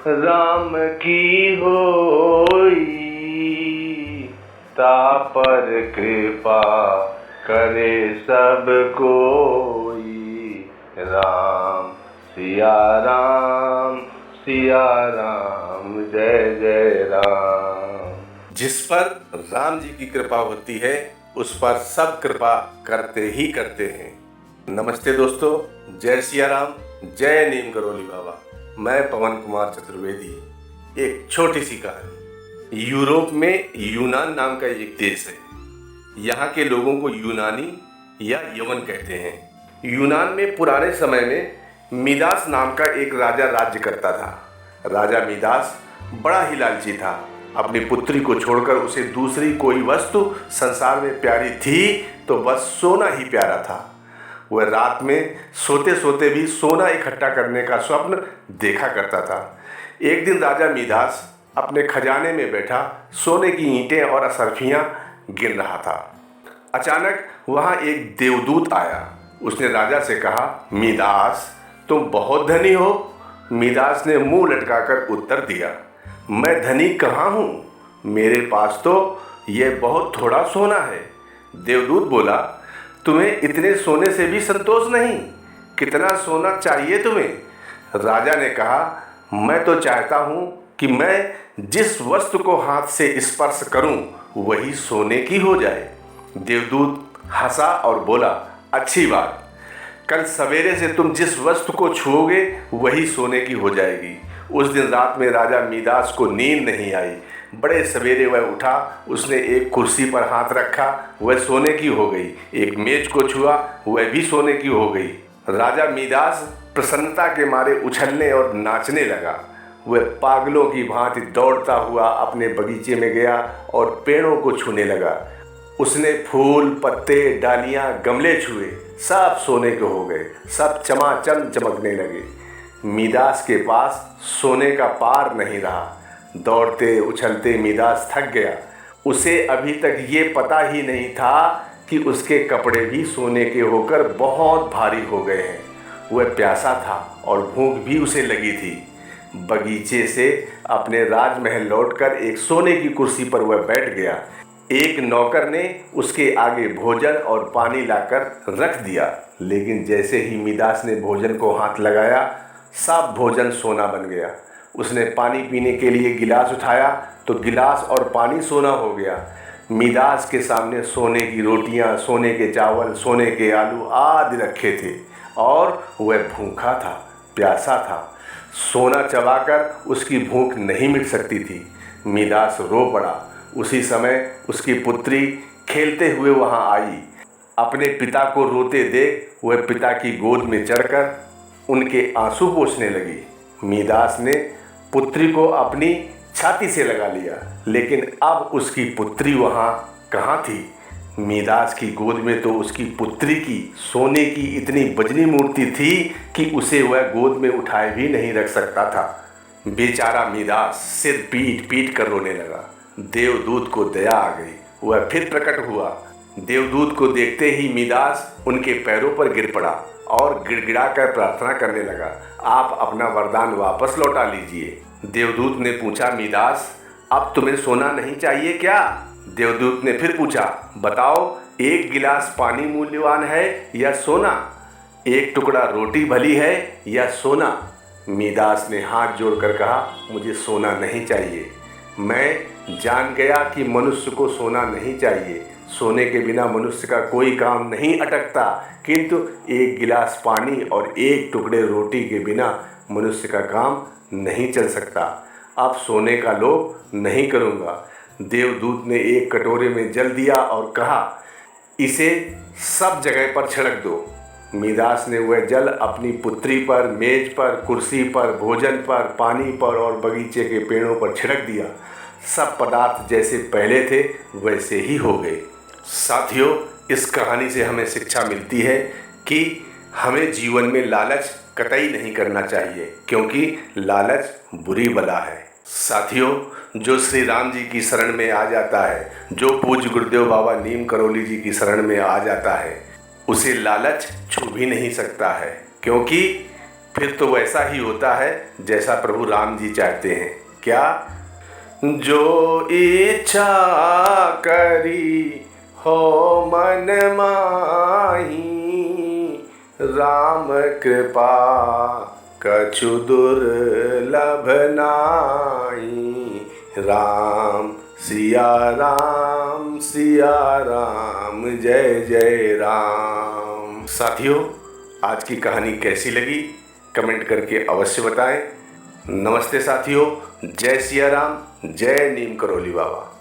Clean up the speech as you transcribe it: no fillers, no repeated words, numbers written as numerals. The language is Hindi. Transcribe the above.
राम की होई तापर कृपा करे सब कोई। राम सिया राम जय जय राम। जिस पर राम जी की कृपा होती है उस पर सब कृपा करते ही करते हैं। नमस्ते दोस्तों, जय सिया राम, जय नीम करोली बाबा। मैं पवन कुमार चतुर्वेदी। एक छोटी सी कहानी। यूरोप में यूनान नाम का एक देश है। यहाँ के लोगों को यूनानी या यवन कहते हैं। यूनान में पुराने समय में मिदास नाम का एक राजा राज्य करता था। राजा मिदास बड़ा ही लालची था। अपनी पुत्री को छोड़कर उसे दूसरी कोई वस्तु संसार में प्यारी थी तो बस सोना ही प्यारा था। वह रात में सोते सोते भी सोना इकट्ठा करने का स्वप्न देखा करता था। एक दिन राजा मिदास अपने खजाने में बैठा सोने की ईंटें और असरफियां गिन रहा था। अचानक वहां एक देवदूत आया। उसने राजा से कहा, मिदास तुम बहुत धनी हो। मिदास ने मुंह लटकाकर उत्तर दिया, मैं धनी कहाँ हूँ, मेरे पास तो यह बहुत थोड़ा सोना है। देवदूत बोला, तुम्हें इतने सोने से भी संतोष नहीं, कितना सोना चाहिए तुम्हें? राजा ने कहा, मैं तो चाहता हूँ कि मैं जिस वस्तु को हाथ से स्पर्श करूँ वही सोने की हो जाए। देवदूत हंसा और बोला, अच्छी बात, कल सवेरे से तुम जिस वस्तु को छुओगे वही सोने की हो जाएगी। उस दिन रात में राजा मिदास को नींद नहीं आई। बड़े सवेरे वह उठा, उसने एक कुर्सी पर हाथ रखा, वह सोने की हो गई। एक मेज को छुआ, वह भी सोने की हो गई। राजा मिदास प्रसन्नता के मारे उछलने और नाचने लगा। वह पागलों की भांति दौड़ता हुआ अपने बगीचे में गया और पेड़ों को छूने लगा। उसने फूल, पत्ते, डालियां, गमले छुए, सब सोने के हो गए, सब चमाचम चमकने लगे। मिदास के पास सोने का पार नहीं रहा। दौड़ते उछलते मिदास थक गया। उसे अभी तक ये पता ही नहीं था कि उसके कपड़े भी सोने के होकर बहुत भारी हो गए हैं। वह प्यासा था और भूख भी उसे लगी थी। बगीचे से अपने राजमहल लौटकर एक सोने की कुर्सी पर वह बैठ गया। एक नौकर ने उसके आगे भोजन और पानी लाकर रख दिया, लेकिन जैसे ही मिदास ने भोजन को हाथ लगाया सब भोजन सोना बन गया। उसने पानी पीने के लिए गिलास उठाया तो गिलास और पानी सोना हो गया। मिदास के सामने सोने की रोटियां, सोने के चावल, सोने के आलू आदि रखे थे और वह भूखा था, प्यासा था। सोना चबाकर उसकी भूख नहीं मिट सकती थी। मिदास रो पड़ा। उसी समय उसकी पुत्री खेलते हुए वहां आई। अपने पिता को रोते देख वह पिता की गोद में चढ़कर उनके आंसू पोंछने लगी। मिदास ने पुत्री को अपनी छाती से लगा लिया, लेकिन अब उसकी पुत्री वहां कहाँ थी? मिदास की गोद में तो उसकी पुत्री की सोने की इतनी वजनी मूर्ति थी कि उसे वह गोद में उठाए भी नहीं रख सकता था। बेचारा मिदास सिर पीट पीट कर रोने लगा। देवदूत को दया आ गई। वह फिर प्रकट हुआ। देवदूत को देखते ही मिदास उनके पैरों पर गिर पड़ा और गिड़गिड़ाकर प्रार्थना करने लगा, आप अपना वरदान वापस लौटा लीजिए। देवदूत ने पूछा, मिदास अब तुम्हें सोना नहीं चाहिए क्या? देवदूत ने फिर पूछा, बताओ एक गिलास पानी मूल्यवान है या सोना? एक टुकड़ा रोटी भली है या सोना? मिदास ने हाथ जोड़कर कहा, मुझे सोना नहीं चाहिए। मैं जान गया कि मनुष्य को सोना नहीं चाहिए। सोने के बिना मनुष्य का कोई काम नहीं अटकता, किंतु एक गिलास पानी और एक टुकड़े रोटी के बिना मनुष्य का काम नहीं चल सकता। अब सोने का लोभ नहीं करूँगा। देवदूत ने एक कटोरे में जल दिया और कहा, इसे सब जगह पर छिड़क दो। मिदास ने वह जल अपनी पुत्री पर, मेज पर, कुर्सी पर, भोजन पर, पानी पर और बगीचे के पेड़ों पर छिड़क दिया। सब पदार्थ जैसे पहले थे वैसे ही हो गए। साथियों, इस कहानी से हमें शिक्षा मिलती है कि हमें जीवन में लालच कतई नहीं करना चाहिए, क्योंकि लालच बुरी बला है। साथियों, जो श्री राम जी की शरण में आ जाता है, जो पूज्य गुरुदेव बाबा नीम करोली जी की शरण में आ जाता है, उसे लालच छू भी नहीं सकता है, क्योंकि फिर तो वैसा ही होता है जैसा प्रभु राम जी चाहते हैं। क्या? जो इच्छा करी हो मन माही, राम कृपा कछु दुर्लभ नाही। राम सिया राम जय जय राम। साथियों, आज की कहानी कैसी लगी कमेंट करके अवश्य बताएं। नमस्ते साथियों, जय सिया राम, जय नीम करोली बाबा।